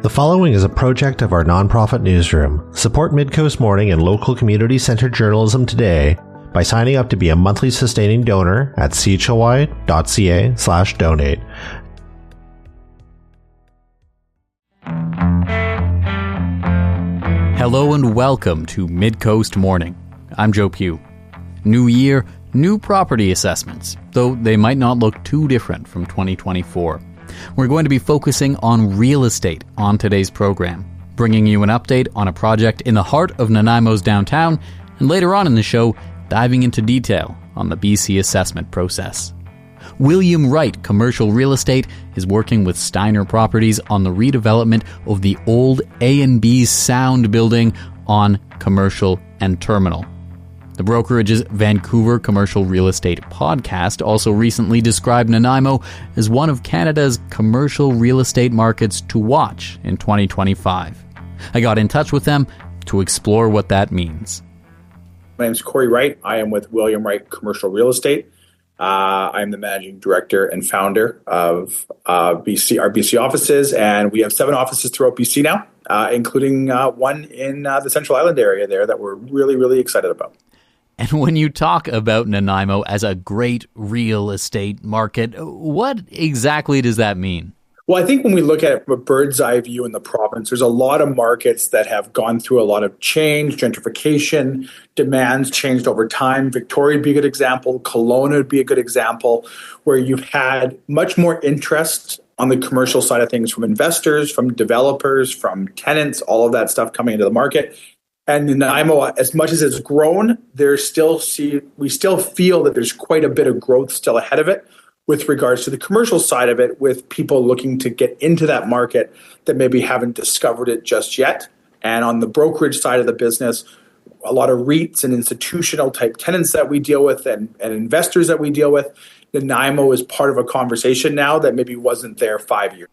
The following is a project of our nonprofit newsroom. Support Midcoast Morning and local community-centered journalism today by signing up to be a monthly sustaining donor at chly.ca/donate. Hello and welcome to Midcoast Morning. I'm Joe Pugh. New year, new property assessments, though they might not look too different from 2024. We're going to be focusing on real estate on today's program, bringing you an update on a project in the heart of Nanaimo's downtown, and later on in the show, diving into detail on the BC assessment process. William Wright Commercial Real Estate is working with Steiner Properties on the redevelopment of the old A&B Sound building on Commercial and Terminal. The brokerage's Vancouver Commercial Real Estate podcast also recently described Nanaimo as one of Canada's commercial real estate markets to watch in 2025. I got in touch with them to explore what that means. My name is Corey Wright. I am with William Wright Commercial Real Estate. I am the managing director and founder of our BC offices, and we have 7 offices throughout BC now, including one in the Central Island area there that we're really, really excited about. And when you talk about Nanaimo as a great real estate market, what exactly does that mean? Well, I think when we look at it from a bird's eye view in the province, there's a lot of markets that have gone through a lot of change, gentrification, demands changed over time. Victoria would be a good example. Kelowna would be a good example, where you've had much more interest on the commercial side of things from investors, from developers, from tenants, all of that stuff coming into the market. And Nanaimo, as much as it's grown, we still feel that there's quite a bit of growth still ahead of it with regards to the commercial side of it, with people looking to get into that market that maybe haven't discovered it just yet. And on the brokerage side of the business, a lot of REITs and institutional type tenants that we deal with and investors that we deal with, Nanaimo is part of a conversation now that maybe wasn't there 5 years.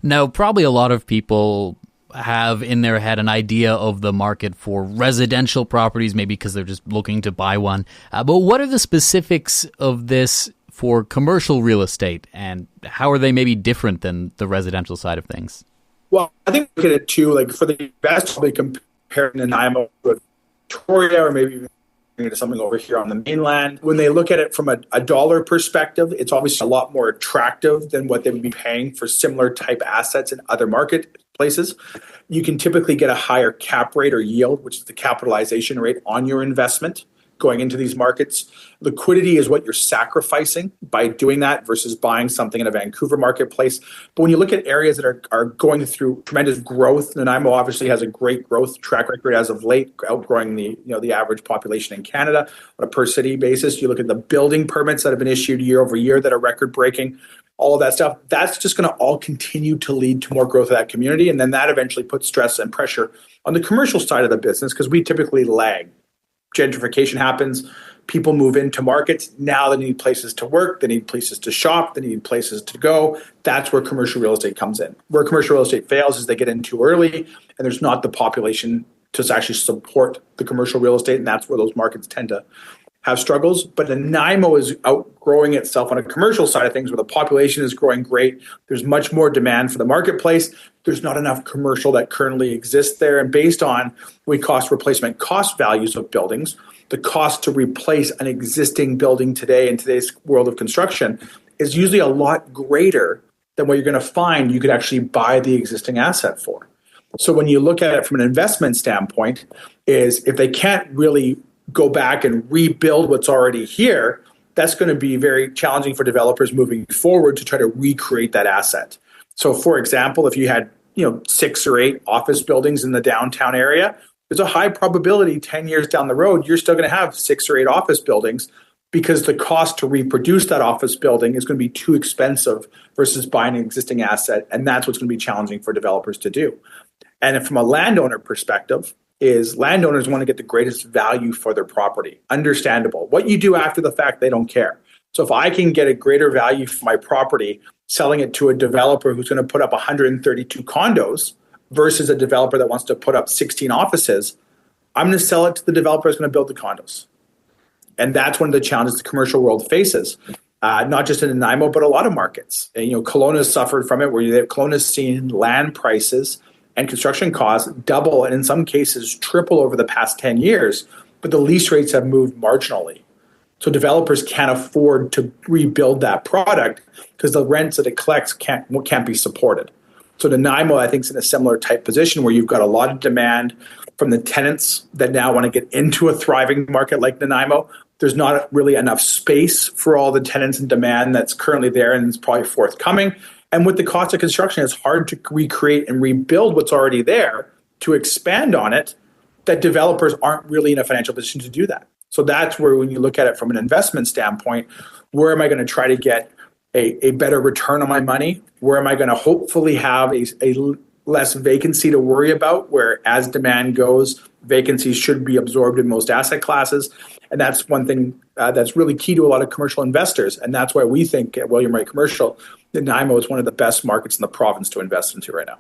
Now, probably a lot of people have in their head an idea of the market for residential properties, maybe because they're just looking to buy one. But what are the specifics of this for commercial real estate, and how are they maybe different than the residential side of things? Well, I think look at it too, like for the investors, probably compare Nanaimo with Victoria, or maybe even to something over here on the mainland. When they look at it from a dollar perspective, it's obviously a lot more attractive than what they would be paying for similar type assets in other marketplaces. You can typically get a higher cap rate or yield, which is the capitalization rate on your investment going into these markets. Liquidity is what you're sacrificing by doing that versus buying something in a Vancouver marketplace. But when you look at areas that are going through tremendous growth, Nanaimo obviously has a great growth track record as of late, outgrowing the average population in Canada on a per city basis. You look at the building permits that have been issued year over year that are record breaking, all of that stuff. That's just going to all continue to lead to more growth of that community. And then that eventually puts stress and pressure on the commercial side of the business, because we typically lag. Gentrification happens, people move into markets, now they need places to work, they need places to shop, they need places to go. That's where commercial real estate comes in. Where commercial real estate fails is they get in too early and there's not the population to actually support the commercial real estate, and that's where those markets tend to have struggles. But Nanaimo is outgrowing itself on a commercial side of things, where the population is growing great. There's much more demand for the marketplace. There's not enough commercial that currently exists there. And based on replacement cost values of buildings, the cost to replace an existing building today in today's world of construction is usually a lot greater than what you're going to find you could actually buy the existing asset for. So when you look at it from an investment standpoint, is if they can't really go back and rebuild what's already here, that's going to be very challenging for developers moving forward to try to recreate that asset. So for example, if you had 6 or 8 office buildings in the downtown area, there's a high probability 10 years down the road, you're still going to have 6 or 8 office buildings, because the cost to reproduce that office building is going to be too expensive versus buying an existing asset. And that's what's going to be challenging for developers to do. And from a landowner perspective, is landowners want to get the greatest value for their property. Understandable. What you do after the fact, they don't care. So if I can get a greater value for my property, selling it to a developer who's going to put up 132 condos versus a developer that wants to put up 16 offices, I'm going to sell it to the developer who's going to build the condos. And that's one of the challenges the commercial world faces, not just in Nanaimo, but a lot of markets. And, Kelowna has suffered from it, where Kelowna's seen land prices and construction costs double and in some cases triple over the past 10 years, but the lease rates have moved marginally. So developers can't afford to rebuild that product because the rents that it collects can't be supported. So Nanaimo, I think, is in a similar type position where you've got a lot of demand from the tenants that now want to get into a thriving market like Nanaimo. There's not really enough space for all the tenants and demand that's currently there, and it's probably forthcoming. And with the cost of construction, it's hard to recreate and rebuild what's already there to expand on it, that developers aren't really in a financial position to do that. So that's where, when you look at it from an investment standpoint, where am I going to try to get a better return on my money? Where am I going to hopefully have a less vacancy to worry about, where as demand goes, vacancies should be absorbed in most asset classes? And that's one thing that's really key to a lot of commercial investors. And that's why we think at William Wright Commercial, Nanaimo is one of the best markets in the province to invest into right now.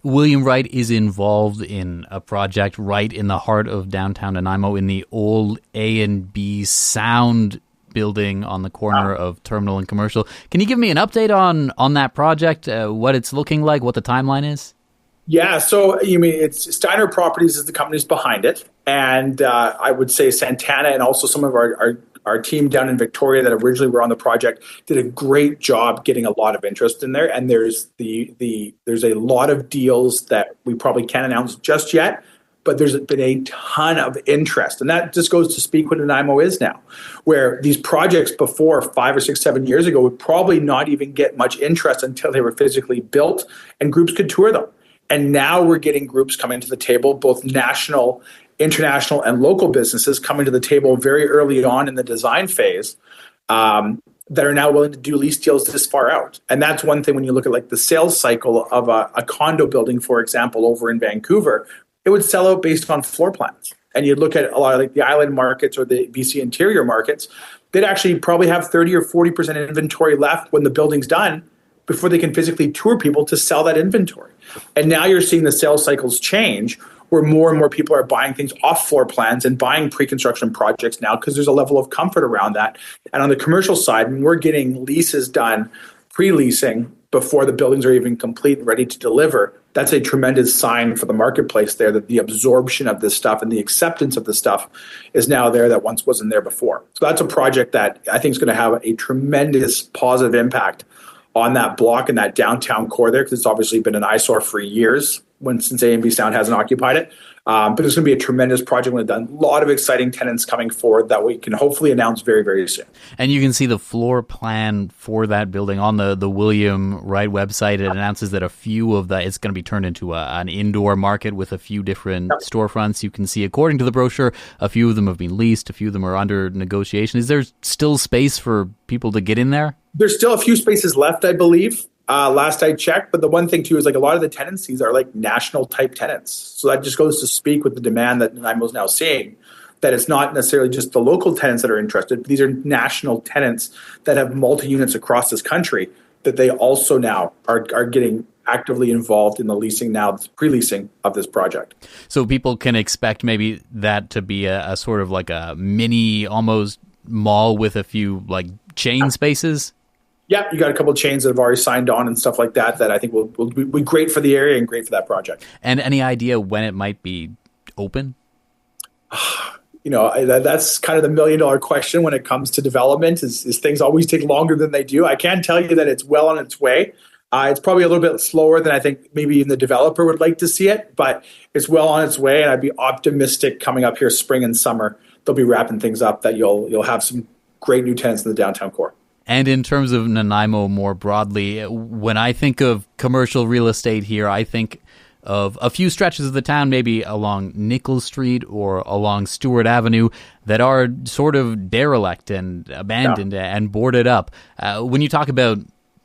William Wright is involved in a project right in the heart of downtown Nanaimo in the old A&B Sound building on the corner of Terminal and Commercial. Can you give me an update on that project, what it's looking like, what the timeline is? Yeah, so you mean it's Steiner Properties is the companies behind it, and I would say Santana and also some of our team down in Victoria that originally were on the project did a great job getting a lot of interest in there. And there's a lot of deals that we probably can't announce just yet, but there's been a ton of interest. And that just goes to speak what Nanaimo is now, where these projects before 5 or 6, 7 years ago would probably not even get much interest until they were physically built and groups could tour them. And now we're getting groups coming to the table, both national, international, and local businesses coming to the table very early on in the design phase that are now willing to do lease deals this far out. And that's one thing when you look at like the sales cycle of a condo building, for example, over in Vancouver, it would sell out based on floor plans. And you'd look at a lot of like the island markets or the BC interior markets, they'd actually probably have 30 or 40% inventory left when the building's done before they can physically tour people to sell that inventory. And now you're seeing the sales cycles change where more and more people are buying things off floor plans and buying pre-construction projects now because there's a level of comfort around that. And on the commercial side, when we're getting leases done, pre-leasing before the buildings are even complete and ready to deliver, that's a tremendous sign for the marketplace there that the absorption of this stuff and the acceptance of this stuff is now there that once wasn't there before. So that's a project that I think is going to have a tremendous positive impact on that block and that downtown core there, because it's obviously been an eyesore for years since A&B Sound hasn't occupied it. But it's going to be a tremendous project. We've done a lot of exciting tenants coming forward that we can hopefully announce very, very soon. And you can see the floor plan for that building on the William Wright website. It announces that a few of it's going to be turned into an indoor market with a few different storefronts. You can see, according to the brochure, a few of them have been leased, a few of them are under negotiation. Is there still space for people to get in there? There's still a few spaces left, I believe. Last I checked, but the one thing too is like a lot of the tenancies are like national type tenants. So that just goes to speak with the demand that Nanaimo is now seeing, that it's not necessarily just the local tenants that are interested, but these are national tenants that have multi-units across this country that they also now are getting actively involved in the leasing now, pre-leasing of this project. So people can expect maybe that to be a sort of like a mini almost mall with a few like chain spaces? Yeah, you got a couple of chains that have already signed on and stuff like that I think will be great for the area and great for that project. And any idea when it might be open? That's kind of the $1 million question when it comes to development is things always take longer than they do. I can tell you that it's well on its way. It's probably a little bit slower than I think maybe even the developer would like to see it, but it's well on its way, and I'd be optimistic coming up here spring and summer. They'll be wrapping things up that you'll have some great new tenants in the downtown core. And in terms of Nanaimo more broadly, when I think of commercial real estate here, I think of a few stretches of the town, maybe along Nichols Street or along Stewart Avenue, that are sort of derelict and abandoned and boarded up. When you talk about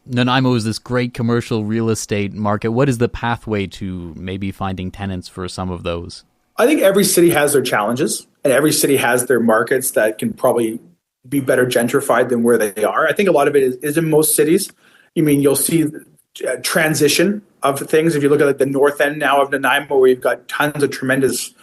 Nanaimo as this great commercial real estate market, what is the pathway to maybe finding tenants for some of those? I think every city has their challenges, and every city has their markets that can probably be better gentrified than where they are. I think a lot of it is in most cities. You'll see transition of things. If you look at like the north end now of Nanaimo, where you've got tons of tremendous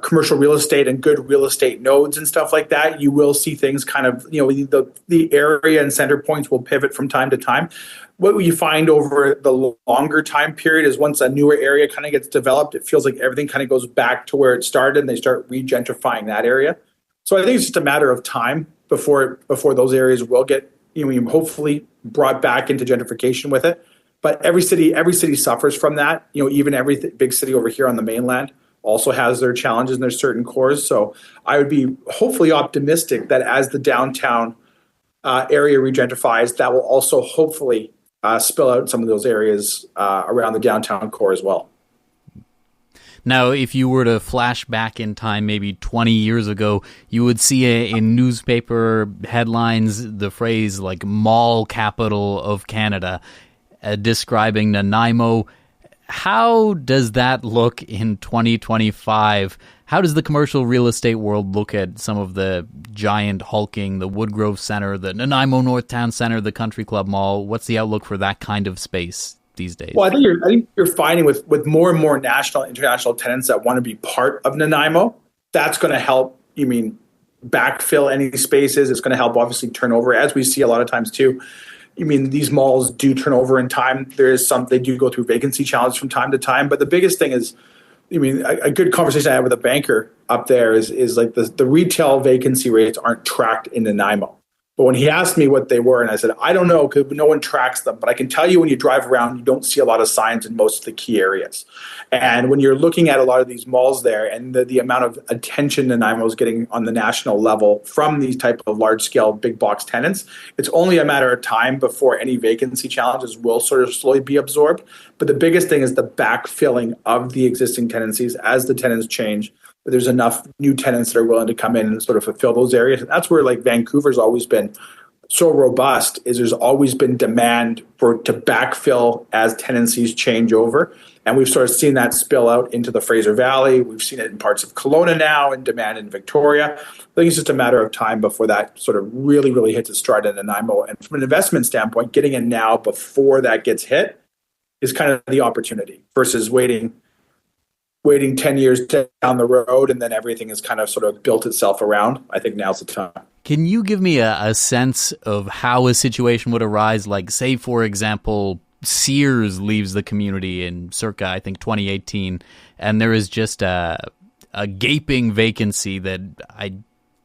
commercial real estate and good real estate nodes and stuff like that, you will see things kind of, the area and center points will pivot from time to time. What you find over the longer time period is once a newer area kind of gets developed, it feels like everything kind of goes back to where it started and they start regentrifying that area. So I think it's just a matter of time before those areas will get, hopefully brought back into gentrification with it. But every city suffers from that. Even every big city over here on the mainland also has their challenges and their certain cores. So I would be hopefully optimistic that as the downtown area regentrifies, that will also hopefully spill out some of those areas around the downtown core as well. Now, if you were to flash back in time, maybe 20 years ago, you would see in newspaper headlines the phrase like mall capital of Canada, describing Nanaimo. How does that look in 2025? How does the commercial real estate world look at some of the giant hulking, the Woodgrove Center, the Nanaimo North Town Center, the Country Club Mall? What's the outlook for that kind of space these days? Well, I think you're finding with more and more national, international tenants that want to be part of Nanaimo, that's going to help, backfill any spaces. It's going to help, obviously, turnover, as we see a lot of times, too. These malls do turn over in time. They do go through vacancy challenges from time to time. But the biggest thing is, a good conversation I had with a banker up there is like the retail vacancy rates aren't tracked in Nanaimo. But when he asked me what they were, and I said, I don't know, because no one tracks them. But I can tell you when you drive around, you don't see a lot of signs in most of the key areas. And when you're looking at a lot of these malls there and the amount of attention Nanaimo is getting on the national level from these type of large-scale big box tenants, it's only a matter of time before any vacancy challenges will sort of slowly be absorbed. But the biggest thing is the backfilling of the existing tenancies as the tenants change. There's enough new tenants that are willing to come in and sort of fulfill those areas. And that's where like Vancouver's always been so robust, is there's always been demand to backfill as tenancies change over. And we've sort of seen that spill out into the Fraser Valley. We've seen it in parts of Kelowna now and demand in Victoria. I think it's just a matter of time before that sort of really, really hits its stride in Nanaimo. And from an investment standpoint, getting in now before that gets hit is kind of the opportunity versus waiting 10 years down the road and then everything has kind of sort of built itself around. I think now's the time. Can you give me a sense of how a situation would arise? Like, say, for example, Sears leaves the community in circa, I think, 2018, and there is just a gaping vacancy that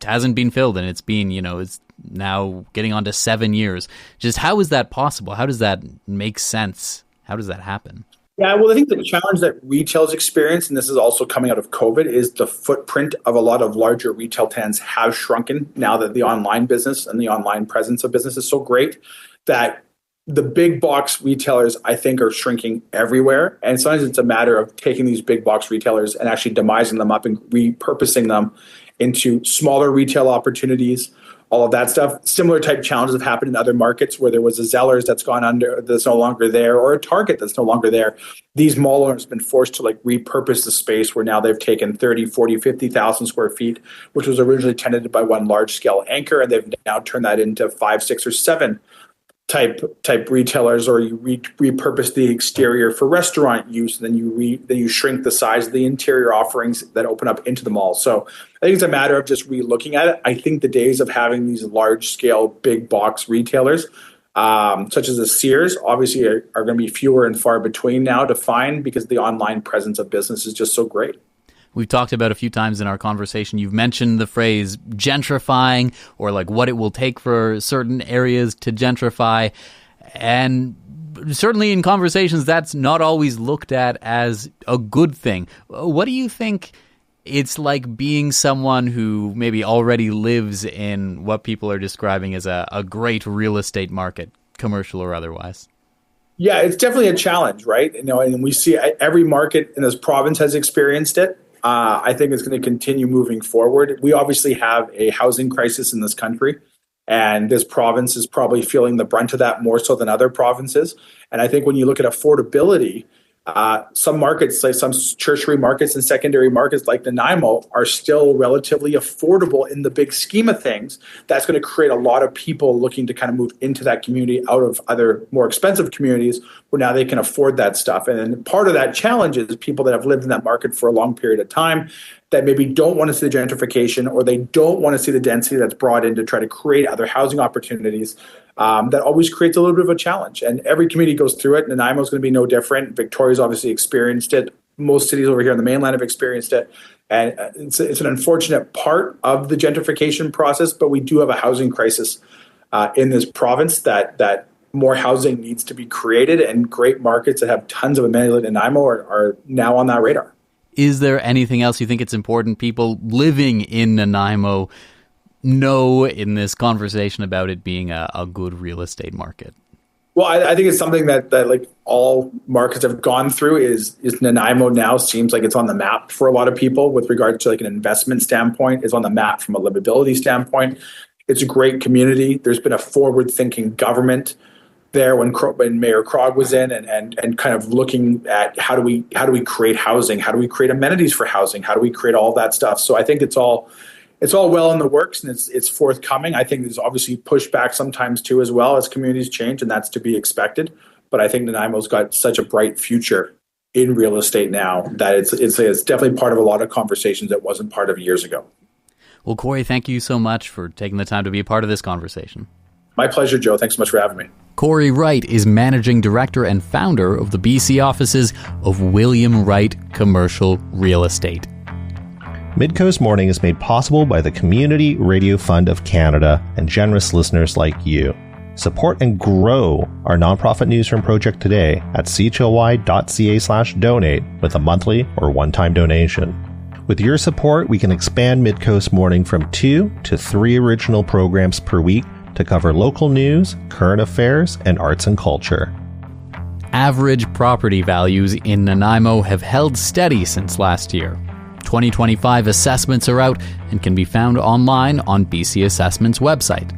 hasn't been filled, and it's been, it's now getting on to 7 years. Just how is that possible? How does that make sense? How does that happen? Yeah, well, I think the challenge that retail's experienced, and this is also coming out of COVID, is the footprint of a lot of larger retail tenants have shrunken now that the online business and the online presence of business is so great that the big box retailers, I think, are shrinking everywhere. And sometimes it's a matter of taking these big box retailers and actually demising them up and repurposing them into smaller retail opportunities, all of that stuff. Similar type challenges have happened in other markets where there was a Zellers that's gone under, that's no longer there, or a Target that's no longer there. These mall owners have been forced to repurpose the space where now they've taken 30, 40, 50,000 square feet, which was originally tenanted by one large scale anchor, and they've now turned that into 5, 6, or 7 type retailers, or you repurpose the exterior for restaurant use, and then you shrink the size of the interior offerings that open up into the mall. So I think it's a matter of just re-looking at it. I think the days of having these large scale big box retailers, such as the Sears, obviously are going to be fewer and far between now to find, because the online presence of business is just so great. We've talked about a few times in our conversation, you've mentioned the phrase gentrifying, or what it will take for certain areas to gentrify. And certainly in conversations, that's not always looked at as a good thing. What do you think it's like being someone who maybe already lives in what people are describing as a great real estate market, commercial or otherwise? Yeah, it's definitely a challenge, right? And we see every market in this province has experienced it. I think it's going to continue moving forward. We obviously have a housing crisis in this country, and this province is probably feeling the brunt of that more so than other provinces. And I think when you look at affordability, some markets, like some tertiary markets and secondary markets like Nanaimo, are still relatively affordable in the big scheme of things. That's going to create a lot of people looking to kind of move into that community out of other more expensive communities where now they can afford that stuff. And then part of that challenge is people that have lived in that market for a long period of time that maybe don't want to see the gentrification, or they don't want to see the density that's brought in to try to create other housing opportunities. That always creates a little bit of a challenge. And every community goes through it. Nanaimo is going to be no different. Victoria's obviously experienced it. Most cities over here on the mainland have experienced it. And it's an unfortunate part of the gentrification process, but we do have a housing crisis in this province that more housing needs to be created, and great markets that have tons of amenities like Nanaimo are now on that radar. Is there anything else you think it's important people living in Nanaimo know in this conversation about it being a good real estate market? Well, I think it's something that like all markets have gone through is Nanaimo now seems like it's on the map for a lot of people with regard to like an investment standpoint. It's on the map from a livability standpoint. It's a great community. There's been a forward-thinking government there when Mayor Krog was in, and kind of looking at how do we create housing? How do we create amenities for housing? How do we create all that stuff? So I think it's all well in the works, and it's forthcoming. I think there's obviously pushback sometimes too as well as communities change, and that's to be expected. But I think Nanaimo's got such a bright future in real estate now that it's definitely part of a lot of conversations that wasn't part of years ago. Well, Corey, thank you so much for taking the time to be a part of this conversation. My pleasure, Joe. Thanks so much for having me. Corey Wright is Managing Director and founder of the BC offices of William Wright Commercial Real Estate. Midcoast Morning is made possible by the Community Radio Fund of Canada and generous listeners like you. Support and grow our nonprofit newsroom project today at chly.ca/donate with a monthly or one-time donation. With your support, we can expand Midcoast Morning from 2 to 3 original programs per week to cover local news, current affairs, and arts and culture. Average property values in Nanaimo have held steady since last year. 2025 assessments are out and can be found online on BC Assessment's website.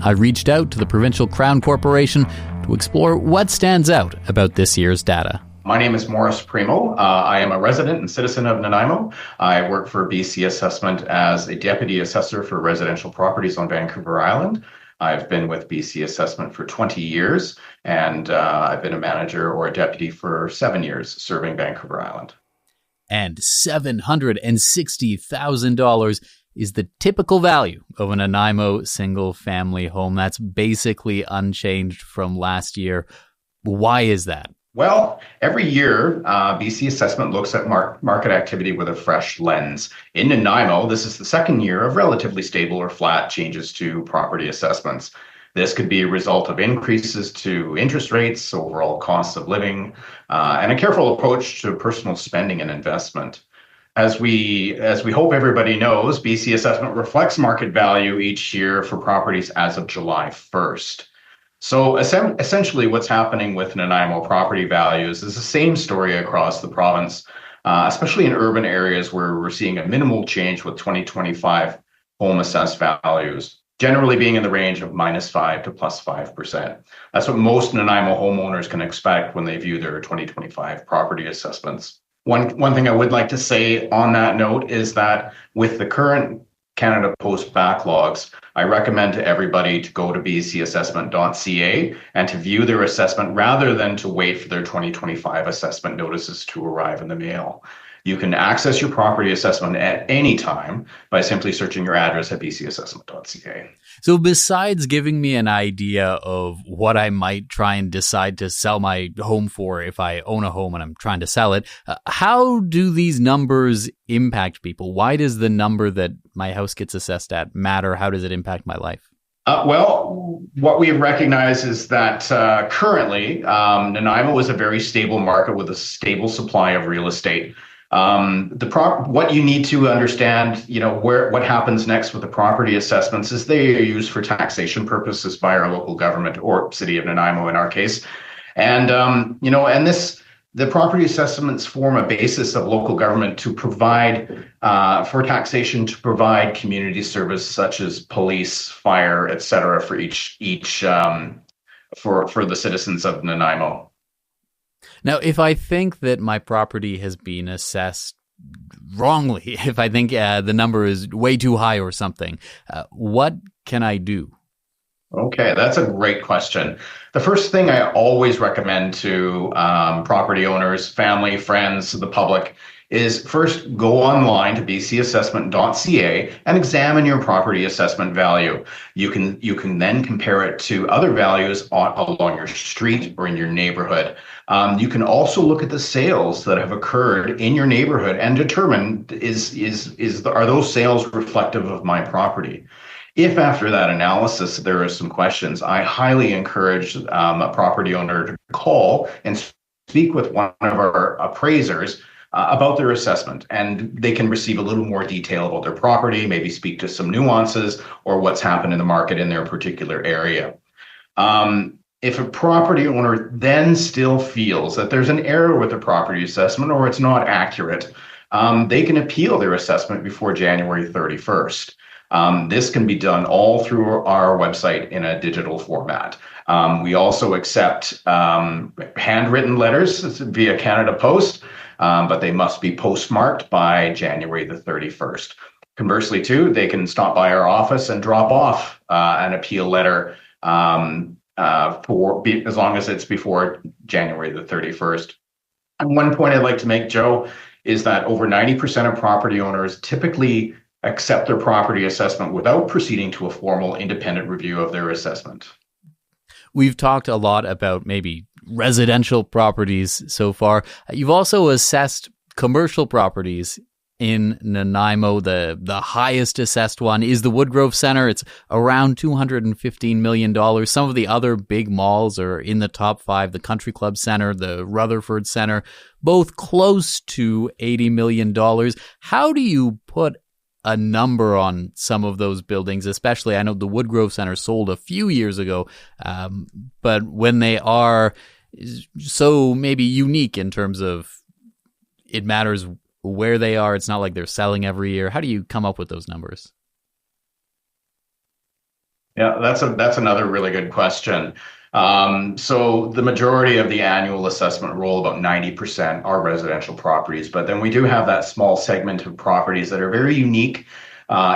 I reached out to the Provincial Crown Corporation to explore what stands out about this year's data. My name is Morris Primo. I am a resident and citizen of Nanaimo. I work for BC Assessment as a deputy assessor for residential properties on Vancouver Island. I've been with BC Assessment for 20 years, and I've been a manager or a deputy for 7 years serving Vancouver Island. And $760,000 is the typical value of a Nanaimo single-family home. That's basically unchanged from last year. Why is that? Well, every year, BC Assessment looks at market activity with a fresh lens. In Nanaimo, this is the second year of relatively stable or flat changes to property assessments. This could be a result of increases to interest rates, overall costs of living, and a careful approach to personal spending and investment. As we hope everybody knows, BC Assessment reflects market value each year for properties as of July 1st. So essentially what's happening with Nanaimo property values is the same story across the province, especially in urban areas where we're seeing a minimal change with 2025 home assessed values, generally being in the range of -5% to +5%. That's what most Nanaimo homeowners can expect when they view their 2025 property assessments. One thing I would like to say on that note is that with the current Canada Post backlogs, I recommend to everybody to go to bcassessment.ca and to view their assessment rather than to wait for their 2025 assessment notices to arrive in the mail. You can access your property assessment at any time by simply searching your address at bcassessment.ca. So besides giving me an idea of what I might try and decide to sell my home for if I own a home and I'm trying to sell it, how do these numbers impact people? Why does the number that my house gets assessed at matter? How does it impact my life? Well, what we recognize is that currently Nanaimo is a very stable market with a stable supply of real estate. What you need to understand, what happens next with the property assessments is they are used for taxation purposes by our local government or City of Nanaimo in our case. And, the property assessments form a basis of local government to provide, for taxation, to provide community service such as police, fire, et cetera, for for the citizens of Nanaimo. Now, if I think that my property has been assessed wrongly, if I think the number is way too high or something, what can I do? Okay, that's a great question. The first thing I always recommend to property owners, family, friends, the public is first go online to bcassessment.ca and examine your property assessment value. You can then compare it to other values along your street or in your neighborhood. You can also look at the sales that have occurred in your neighborhood and determine are those sales reflective of my property. If after that analysis there are some questions, I highly encourage a property owner to call and speak with one of our appraisers about their assessment, and they can receive a little more detail about their property, maybe speak to some nuances or what's happened in the market in their particular area. If a property owner then still feels that there's an error with the property assessment or it's not accurate, they can appeal their assessment before January 31st. This can be done all through our website in a digital format. We also accept handwritten letters via Canada Post, but they must be postmarked by January the 31st. Conversely, too, they can stop by our office and drop off an appeal letter as long as it's before January the 31st. And one point I'd like to make, Joe, is that over 90% of property owners typically accept their property assessment without proceeding to a formal independent review of their assessment. We've talked a lot about maybe residential properties so far. You've also assessed commercial properties in Nanaimo. The highest assessed one is the Woodgrove Center. It's around $215 million. Some of the other big malls are in the top 5. The Country Club Center, the Rutherford Center, both close to $80 million. How do you put a number on some of those buildings, especially I know the Woodgrove Center sold a few years ago, but when they are so maybe unique in terms of it matters where they are, it's not like they're selling every year. How do you come up with those numbers? Yeah, that's another really good question. So the majority of the annual assessment roll, about 90%, are residential properties, but then we do have that small segment of properties that are very unique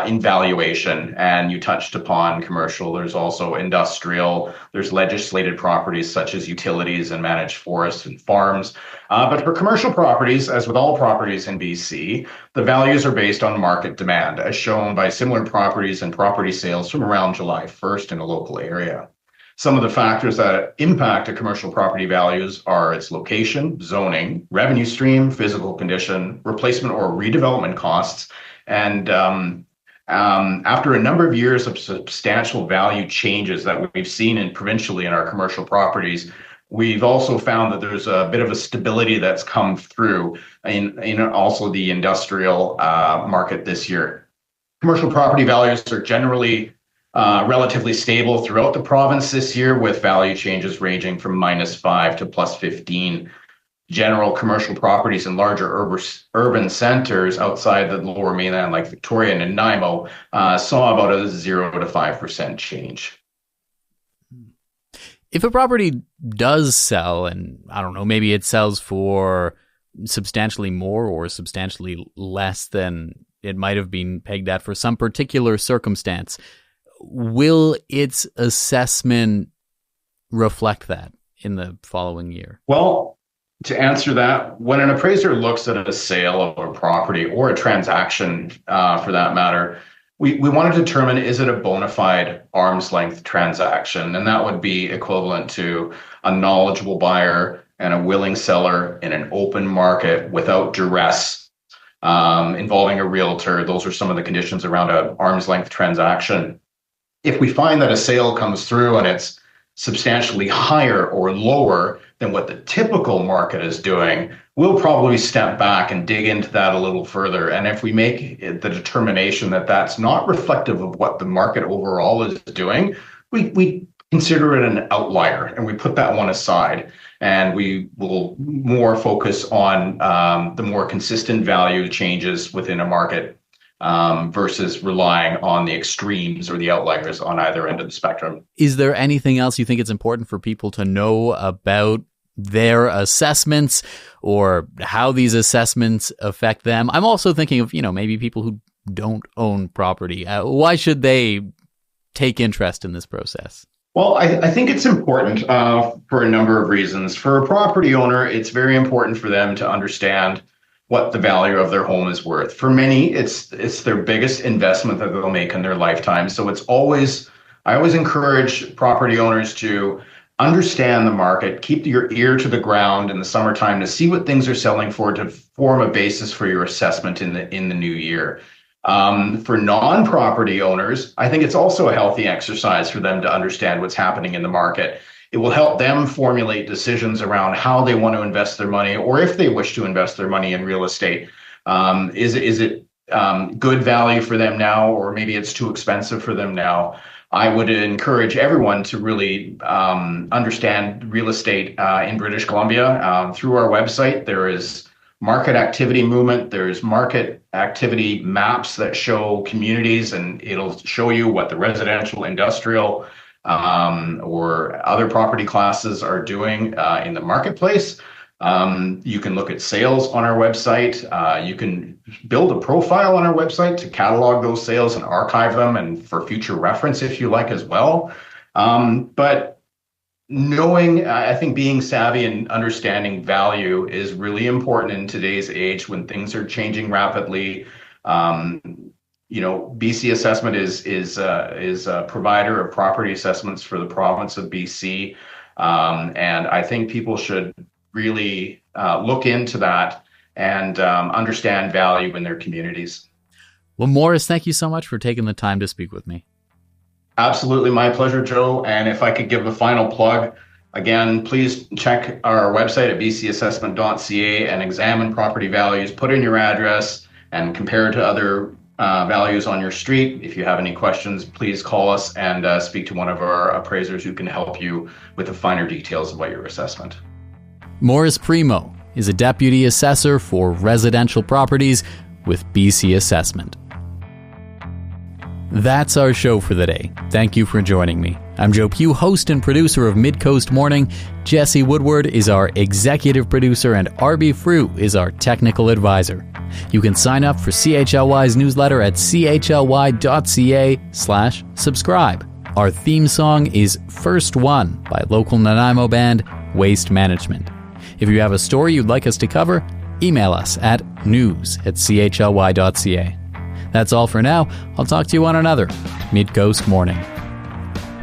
in valuation. And you touched upon commercial. There's also industrial. There's legislated properties such as utilities and managed forests and farms. But for commercial properties, as with all properties in BC, the values are based on market demand, as shown by similar properties and property sales from around July 1st in a local area. Some of the factors that impact a commercial property values are its location, zoning, revenue stream, physical condition, replacement or redevelopment costs. And after a number of years of substantial value changes that we've seen provincially in our commercial properties, we've also found that there's a bit of a stability that's come through in also the industrial market this year. Commercial property values are generally relatively stable throughout the province this year, with value changes ranging from -5 to +15. General commercial properties in larger urban centers outside the Lower Mainland, like Victoria and Nanaimo, saw about a 0 to 5% change. If a property does sell, and I don't know, maybe it sells for substantially more or substantially less than it might have been pegged at for some particular circumstance, will its assessment reflect that in the following year? Well, to answer that, when an appraiser looks at a sale of a property or a transaction, for that matter, we want to determine, is it a bona fide arm's length transaction? And that would be equivalent to a knowledgeable buyer and a willing seller in an open market without duress, involving a realtor. Those are some of the conditions around an arm's length transaction. If we find that a sale comes through and it's substantially higher or lower than what the typical market is doing, we'll probably step back and dig into that a little further. And if we make the determination that that's not reflective of what the market overall is doing, we consider it an outlier and we put that one aside. And we will more focus on the more consistent value changes within a market versus relying on the extremes or the outliers on either end of the spectrum. Is there anything else you think it's important for people to know about their assessments or how these assessments affect them? I'm also thinking of, maybe people who don't own property. Why should they take interest in this process? Well, I think it's important for a number of reasons. For a property owner, it's very important for them to understand what the value of their home is worth. For many, it's their biggest investment that they'll make in their lifetime. So I always encourage property owners to understand the market, keep your ear to the ground in the summertime to see what things are selling for, to form a basis for your assessment in the new year. For non-property owners, I think it's also a healthy exercise for them to understand what's happening in the market. It will help them formulate decisions around how they want to invest their money, or if they wish to invest their money in real estate. Is it good value for them now, or maybe it's too expensive for them now? I would encourage everyone to really understand real estate in British Columbia. Through our website, there is market activity movement. There's market activity maps that show communities, and it'll show you what the residential, industrial, or other property classes are doing in the marketplace. You can look at sales on our website. You can build a profile on our website to catalog those sales and archive them, and for future reference if you like as well. But knowing, I think being savvy and understanding value is really important in today's age when things are changing rapidly. BC Assessment is a provider of property assessments for the province of BC, and I think people should really look into that and understand value in their communities. Well, Morris, thank you so much for taking the time to speak with me. Absolutely, my pleasure, Joe. And if I could give a final plug, again, please check our website at bcassessment.ca and examine property values. Put in your address and compare it to other values on your street. If you have any questions, please call us and speak to one of our appraisers who can help you with the finer details about your assessment. Morris Primo is a deputy assessor for residential properties with BC Assessment. That's our show for the day. Thank you for joining me. I'm Joe Pugh, host and producer of Midcoast Morning. Jesse Woodward is our executive producer, and RB Frew is our technical advisor. You can sign up for CHLY's newsletter at chly.ca/subscribe. Our theme song is First One by local Nanaimo band Waste Management. If you have a story you'd like us to cover, email us at news@chly.ca. That's all for now. I'll talk to you on another Midcoast Morning.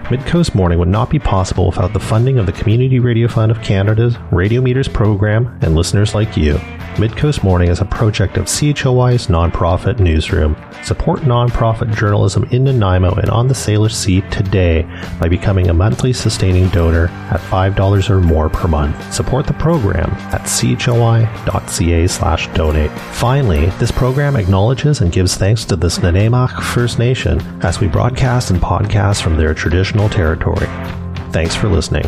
Midcoast Morning would not be possible without the funding of the Community Radio Fund of Canada's Radio Meters program and listeners like you. Midcoast Morning is a project of CHLY's nonprofit newsroom. Support nonprofit journalism in Nanaimo and on the Salish Sea today by becoming a monthly sustaining donor at $5 or more per month. Support the program at chly.ca/donate. Finally, this program acknowledges and gives thanks to the Nanaimo First Nation as we broadcast and podcast from their traditional territory. Thanks for listening.